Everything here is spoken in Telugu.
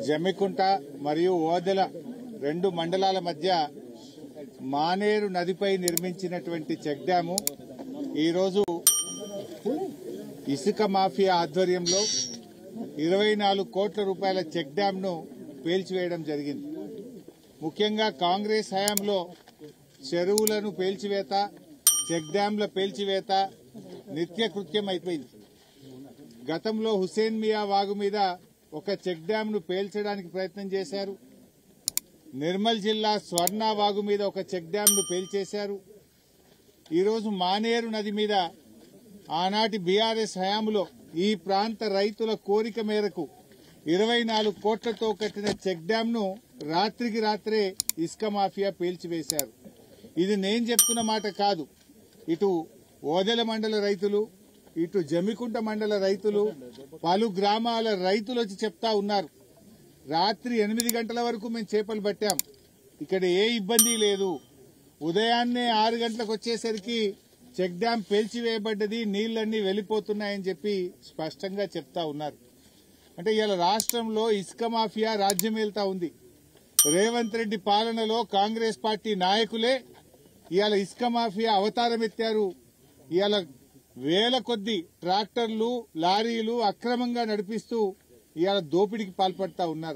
జమ్మికుంట మరియు ఓదెల రెండు మండలాల మధ్య మానేరు నదిపై నిర్మించినటువంటి చెక్ డ్యాము ఈరోజు ఇసుక మాఫియా ఆధ్వర్యంలో 24 కోట్ల రూపాయల చెక్ డ్యాంను పేల్చివేయడం జరిగింది. ముఖ్యంగా కాంగ్రెస్ హయాంలో చెరువులను పేల్చివేత, చెక్ డ్యాంల పేల్చివేత నిత్యకృత్యం అయిపోయింది. గతంలో హుసేన్ మియా వాగు మీద ఒక చెక్ డ్యాంను పేల్చడానికి ప్రయత్నం చేశారు. నిర్మల్ జిల్లా స్వర్ణ వాగు మీద ఒక చెక్ డ్యాంను పేల్చేశారు. ఈరోజు మానేరు నది మీద ఆనాటి బీఆర్ఎస్ హయాంలో ఈ ప్రాంత రైతుల కోరిక మేరకు 24 కోట్లతో కట్టిన చెక్ డ్యాంను రాత్రికి రాత్రే ఇసుక మాఫియా పేల్చివేశారు. ఇది నేను చెప్తున్న మాట కాదు. ఇటు ఓదెల మండల రైతులు, ఇటు జమ్మికుంట మండల రైతులు, పలు గ్రామాల రైతులు వచ్చి చెప్తా ఉన్నారు. రాత్రి 8 గంటల వరకు మేము చేపలు పట్టాం, ఇక్కడ ఏ ఇబ్బంది లేదు. ఉదయాన్నే 6 గంటలకు వచ్చేసరికి చెక్ డ్యాం పేల్చివేయబడ్డది, నీళ్లన్నీ వెళ్లిపోతున్నాయని చెప్పి స్పష్టంగా చెప్తా ఉన్నారు. అంటే ఇవాళ రాష్ట్రంలో ఇసుక మాఫియా రాజ్యమేల్తా ఉంది. రేవంత్ రెడ్డి పాలనలో కాంగ్రెస్ పార్టీ నాయకులే ఇవాళ ఇసుక మాఫియా అవతారం ఎత్తారు. ఇవాళ వేల కొద్ది ట్రాక్టర్లు, లారీలు అక్రమంగా నడిపిస్తూ ఇవాళ దోపిడీకి పాల్పడతా ఉన్నారు.